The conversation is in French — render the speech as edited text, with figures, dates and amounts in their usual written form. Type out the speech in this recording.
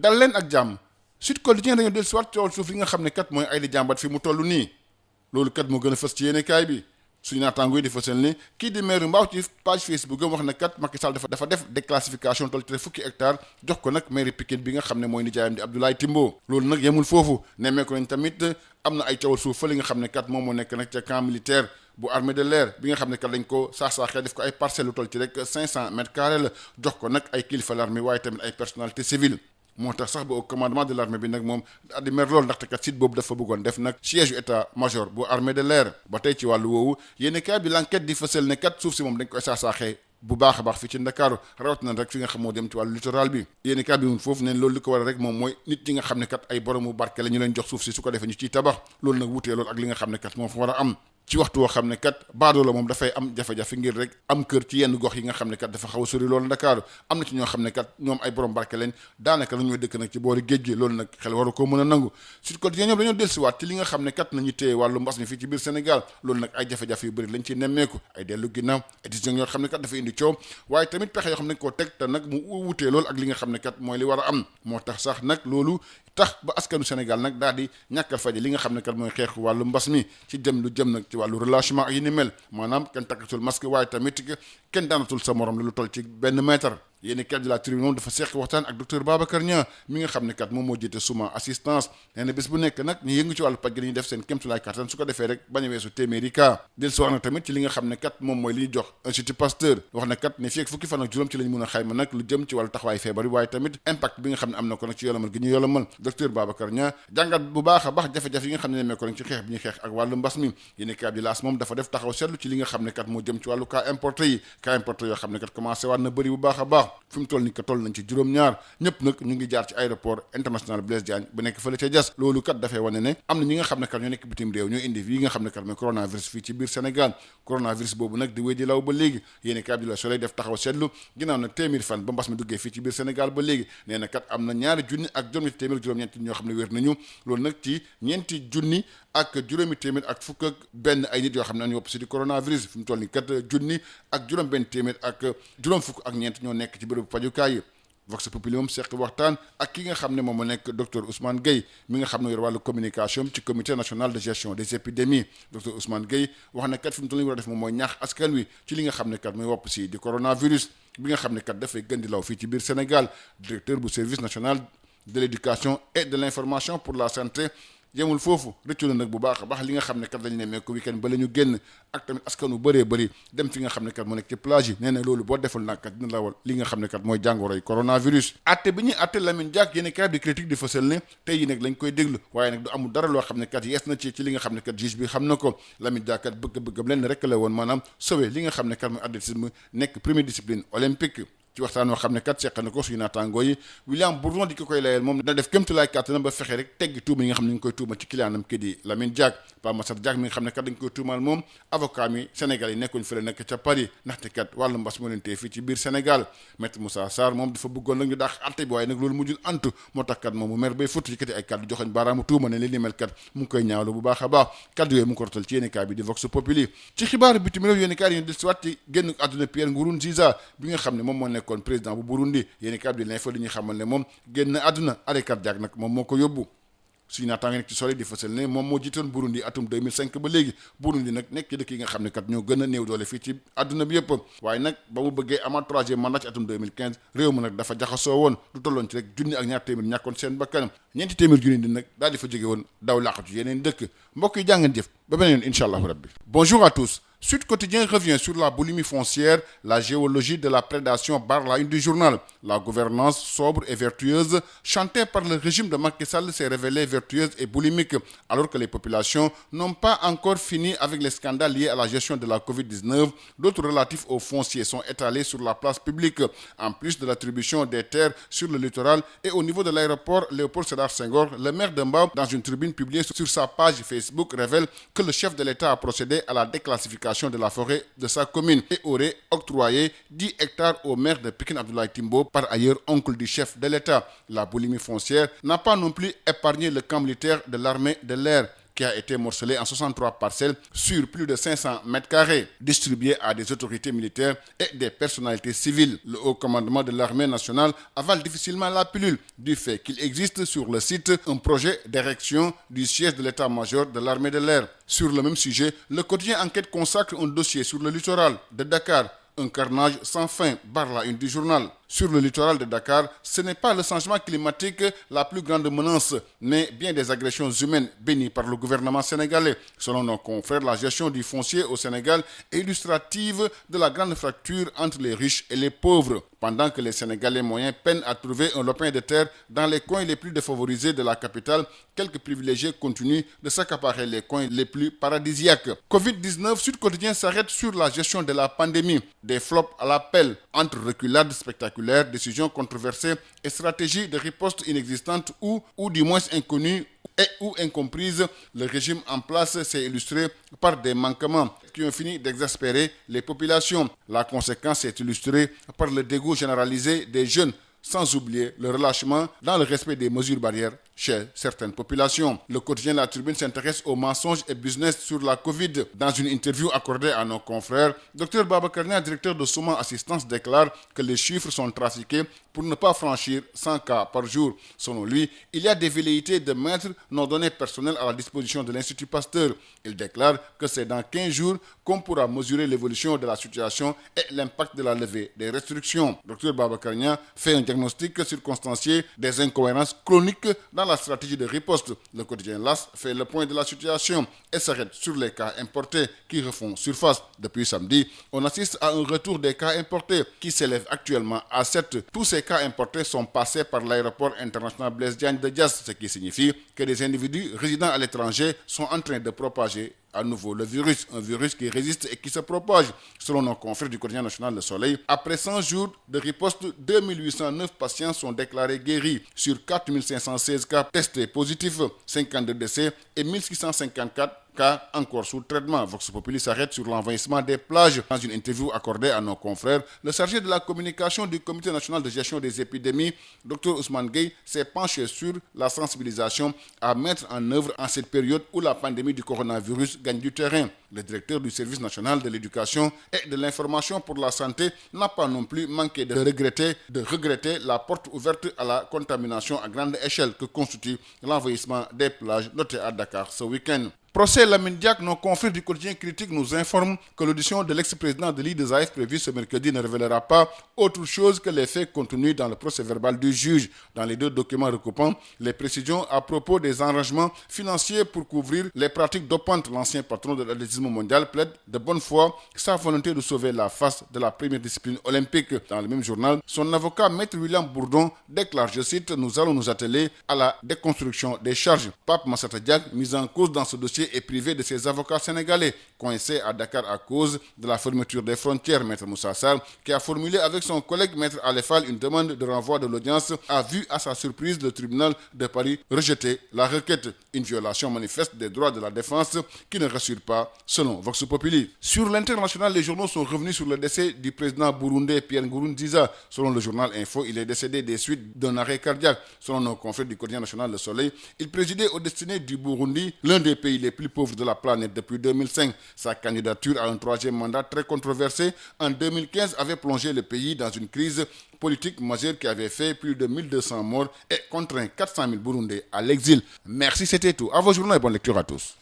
dal leen ak jàmm Sud Quotidien dañoo dellu si waat coowal suuf li nga xam ne kat mooy ay di jàmbat fi mu toll nii loolu kat moo gën a fës ci yéenekaay bi suñu naataango yi di fësal ni kii di maire Mbao ci page Facebook am wax na kat Macky Sall dafa def déclassification toll ci fukki hectare jox ko nag maire Pikine bi nga xam ne mooy nijaayam di Abdoulaye Timbo loolu nag yemul foofu nemmeeku nañ tamit am na ay coowal suuf fa li nga xam ne kat moom moo nekk nag ca camp militaire bu armée de l'air bi nga xam ne kat dañ ko saax-saaxee def ko ay parcelles lu toll ci rek 500 mètres carrés la jox ko nag ay kilifa l'armée waaye tamit ay personnalité civile moo tax sax ba au commandement de l'armée bi nag moom addi mer loolu ndaxte kat site boobu dafa bëggoon def nag siège état major bu armée de l'air ba tey ci wàllu woowu yéeni kaay bi l'enquête di fësal ne kat suuf si moom dañ koy saax-saaxee bu baax a baax fii ci Ndakaaru rawat na rek fi nga xam moo dem ci wàllu littoral bi yéeni kaay bi mun foofu neen loolu li ko war a rek moom mooy nit ñi nga xam ne kat ay boromu barke la ñu leen jox suuf si su ko defee ñu ciy tabax loolu nag wutee loolu ak li nga xam ne kat moom fa war a am ci waxtu woo xam ne kat baadoo la moom dafay am jafe-jafe ngir rek am kër ci yenn gox yi nga xam ne kat dafa xaw a sori loolu Ndakaaru am na ci ñoo xam ne kat ñoom ay borom barke leen daanaka la ñuy dëkk nag ci boori géej gi loolu nag xel waru koo mën a nangu Sud Quotidien ñoom dañoo dellusiwaat ci li nga xam ne kat nañu téye wàllu mbas mi fii ci biir Sénégal loolu nag ay jafe-jafe yu bëri lañ ci nemmeeku ay dellu ginnaaw ay décision yoo xam ne kat dafa indi coow waaye tamit pexe yoo xam ne koo teg te nag mu wutee loolu ak li nga xam ne kat mooy li war a am moo tax sax nag loolu tax ba askanu Sénégal nag daal di ñàkkal faje li nga xam ne kat mooy xeexu wàllu mbas mi ci jëm lu jëm nag ci wàllu relâchement ak yi ni mel maanaam kenn takkatul masque waaye tamit kenn daanatul sa morom la lu toll ci benn mètre yéeni kat de la tribune moom dafa seq waxtaan ak docteur Babacar Niang mi nga xam ne kat moom moo jiite suma assistance nee na bés bu nekk nag ñu yëngu ci wàllu paj gi dañuy def seen kéemtulaay kattan su ko defee rek bañ a weesu téeméeri cas del si wax na tamit ci li nga xam ne kat moom mooy li ñu jox Institut Pasteur wax na kat ne fii ak fukki fan ak juróom ci lañ mun a xayma nag lu jëm ci wàllu taxawaay feebar bi waaye tamit impact bi nga xam ne am na ko nag ci yolomal gi ñu yolomal docteur Babacar Niang jàngat bu baax a baax jafe-jafe yi nga xam ne nemee ko nag ci xeex bi ñuy xeex ak wàllu mbas mi yéeni kat di laas moom dafa def taxaw seetlu ci li nga xam ne kat moo jëm ci wàllu cas importé yi cas importé yoo xam ne kat commencé waat na bëri bu baax a baax fi mu toll ni toll nañ ci juróom-ñaar ñëpp nag ñu ngi jaar ci aéroport international Blaise Diagne bu nekk fële ca Diass loolu kat dafay wane ne am na ñi nga xam ne kat ñoo nekk bitim réew ñoo indi yi nga xam ne kat mooy coronavirus fii ci biir Sénégal coronavirus boobu nag di wéy di law ba léegi yéeni kat bi la Soleil def taxaw seetlu ginnaaw nag téeméeri fan ba mbas mi duggee fii ci biir Sénégal ba léegi nee na kat am na ñaari junni ak juróom-ñetti téeméer juróom-ñeenti ñoo xam ne wér nañu loolu nag ci ñeenti junni ak juróomi téeméer ak fukk ak benn ay nit yoo xam ne dañu wopp si di coronavirus fi mu toll ni kat junni ak juróom benn téeméer ak juróom fukk ak ñeent ñoo nekk ci bërëbu fajukaay yi Vox Populi moom seq waxtaan ak ki nga xam ne moom moo nekk docteur Ousmane Gueye mi nga xam ne yor wàllu communication ci comité national de gestion des épidémies docteur Ousmane Gueye wax na kat fi mu toll nii war a def moom mooy ñaax askan wi ci li nga xam ne kat mooy wopp si di coronavirus bi nga xam ne kat dafay gën di law fii ci biir Sénégal directeur bu service national de l'éducation et de l'information pour la santé yemul foofu rëccu na nag bu baax a baax li nga xam ne kat lañu nemee ko week-end ba la ñu génn ak tamit askan wu bëree bëri dem fi nga xam ne kat moo nekk ci plage yi nee na loolu boo deful nag kat dina lawal li nga xam ne kat mooy jàngoroy coronavirus atte bi ñuy atte Lamine Diack yéeni kay di critique di fësal ne tey yi nag lañ koy déglu waaye nag du amul dara loo xam ne kat yees na ci li nga xam ne kat juge bi xam na ko Lamine Diack kat bëgg-bëggam leen rek la woon maanaam sauver li nga xam ne kat mooy athlétisme nekk première discipline olympique ci waxtaan woo xam ne kat seq na ko suñu naataangoo yi William Bourdon di ko koy layel moom dina def kémtulaay kàttanam ba fexe rek teggi tuuma yi nga xam ne ñu ngi koy tuuma ci clientam kii di Lamine Diack Pape Massata Diack mi nga xam ne kat dañ koy tuumaal moom avocat mi Sénégal yi nekkuñ fële nekk ca Paris ndaxte kat wàllu mbas moo leen tee fii ci biir Sénégal maître Moussa Sarr moom dafa bëggoon nag ñu daax atte bi waaye nag loolu mujjul antu moo tax kat moom mu mer bay futt yëkkati ay kaddu joxoñ baaraamu tuuma ne li ni mel kat mu ngi koy ñaawlu bu baax a baax kaddu yooyu mu ngi ko rotal ci yéenekaay bi di Vox Populi ci xibaaru bitim réew yéenekaay yi ñu dellusiwaat ci génn àdduna Pierre Nkurunziza bi nga xam ne moom moo nekkoon président bu Burundi yéenekaay bi di l'info li ñuy xamal ne moom génn àdduna arrêt cardiaque nag moom moo ko yóbbu suñu naataange nekk ci Soleil di fësal ne moom moo jiitoon Burundi atum 2005 ba léegi Burundi nag nekk ci dëkk yi nga xam ne kat ñoo gën a néew doole fii ci àdduna bi yëpp waaye nag ba mu bëggee amaat troisième mandat ci atum 2015 réew ma nag dafa jaxasoo woon du tolloon ci rek junni ak ñaar téeméer ñàkkoon seen bakkanam ñeenti téeméer junni di nag daal di fa jóge woon daw laqatu yeneen dëkk mbokk yi jàngeen jëf ba beneen yoon incha allahu rabbi bonjour à tous Sud Quotidien revient sur la boulimie foncière, la géologie de la prédation barre la une du journal. La gouvernance sobre et vertueuse chantée par le régime de Macky Sall s'est révélée vertueuse et boulimique, alors que les populations n'ont pas encore fini avec les scandales liés à la gestion de la Covid-19. D'autres relatifs aux fonciers sont étalés sur la place publique, en plus de l'attribution des terres sur le littoral et au niveau de l'aéroport Léopold Sédar Senghor. Le maire de Mbao, dans une tribune publiée sur sa page Facebook, révèle que le chef de l'État a procédé à la déclassification de la forêt de sa commune et aurait octroyé 10 hectares au maire de Pikine Abdoulaye Timbo, par ailleurs oncle du chef de l'État. La boulimie foncière n'a pas non plus épargné le camp militaire de l'armée de l'air, qui a été morcelé en 63 parcelles sur plus de 500 mètres carrés, distribuées à des autorités militaires et des personnalités civiles. Le haut commandement de l'armée nationale avale difficilement la pilule du fait qu'il existe sur le site un projet d'érection du siège de l'état-major de l'armée de l'air. Sur le même sujet, le quotidien Enquête consacre un dossier sur le littoral de Dakar. Un carnage sans fin, barre la une du journal. Sur le littoral de Dakar, ce n'est pas le changement climatique la plus grande menace, mais bien des agressions humaines bénies par le gouvernement sénégalais. Selon nos confrères, la gestion du foncier au Sénégal est illustrative de la grande fracture entre les riches et les pauvres. Pendant que les Sénégalais moyens peinent à trouver un lopin de terre dans les coins les plus défavorisés de la capitale, quelques privilégiés continuent de s'accaparer les coins les plus paradisiaques. Covid-19, Sud Quotidien s'arrête sur la gestion de la pandémie. Des flops à l'appel entre reculades spectaculaires, décisions controversées et stratégies de riposte inexistantes ou du moins inconnues et ou incomprises. Le régime en place s'est illustré par des manquements qui ont fini d'exaspérer les populations. La conséquence est illustrée par le dégoût généralisé des jeunes, sans oublier le relâchement dans le respect des mesures barrières chez certaines populations. Le quotidien La Tribune s'intéresse aux mensonges et business sur la Covid. Dans une interview accordée à nos confrères, Dr Babacar Niang, directeur de Souma Assistance, déclare que les chiffres sont trafiqués pour ne pas franchir 100 cas par jour. Selon lui, il y a des velléités de mettre nos données personnelles à la disposition de l'Institut Pasteur. Il déclare que c'est dans 15 jours qu'on pourra mesurer l'évolution de la situation et l'impact de la levée des restrictions. Dr Babacar Niang fait un diagnostic circonstancié des incohérences chroniques dans la stratégie de riposte. Le quotidien LAS fait le point de la situation et s'arrête sur les cas importés qui refont surface. Depuis samedi, on assiste à un retour des cas importés qui s'élève actuellement à 7. Tous ces cas importés sont passés par l'aéroport international Blaise Diagne de Diass, ce qui signifie que des individus résidant à l'étranger sont en train de propager à nouveau le virus, un virus qui résiste et qui se propage. Selon nos confrères du quotidien national Le Soleil, après 100 jours de riposte, 2809 patients sont déclarés guéris sur 4516 cas testés positifs, 52 décès et 1654 cas encore sous traitement. Vox Populi s'arrête sur l'envahissement des plages. Dans une interview accordée à nos confrères, le chargé de la communication du Comité national de gestion des épidémies, Dr Ousmane Gueye, s'est penché sur la sensibilisation à mettre en œuvre en cette période où la pandémie du coronavirus gagne du terrain. Le directeur du service national de l'éducation et de l'information pour la santé n'a pas non plus manqué de regretter la porte ouverte à la contamination à grande échelle que constitue l'envahissement des plages notées à Dakar ce week-end. Procès Lamine Diack, nos confrères du quotidien Critique nous informent que l'audition de l'ex-président de l'IDESAF prévue ce mercredi ne révélera pas autre chose que les faits contenus dans le procès-verbal du juge. Dans les deux documents recoupant les précisions à propos des arrangements financiers pour couvrir les pratiques dopantes, l'ancien patron de l'athlétisme mondial plaide de bonne foi sa volonté de sauver la face de la première discipline olympique. Dans le même journal, son avocat, Maître William Bourdon, déclare, je cite, « Nous allons nous atteler à la déconstruction des charges ». Pape Massata Diack, mis en cause dans ce dossier, est privé de ses avocats sénégalais, coincés à Dakar à cause de la fermeture des frontières. Maître Moussa Sarr, qui a formulé avec son collègue Maître Alefal une demande de renvoi de l'audience, a vu à sa surprise le tribunal de Paris rejeter la requête. Une violation manifeste des droits de la défense qui ne rassure pas, selon Vox Populi. Sur l'international, les journaux sont revenus sur le décès du président burundais Pierre Nkurunziza. Selon le journal Info, il est décédé des suites d'un arrêt cardiaque. Selon nos confrères du quotidien national Le Soleil, il présidait aux destinées du Burundi, l'un des pays les plus pauvres de la planète depuis 2005. Sa candidature à un troisième mandat très controversé en 2015 avait plongé le pays dans une crise politique majeure qui avait fait plus de 1200 morts et contraint 400 000 Burundais à l'exil. Merci, c'était tout. À vos journaux et bonne lecture à tous.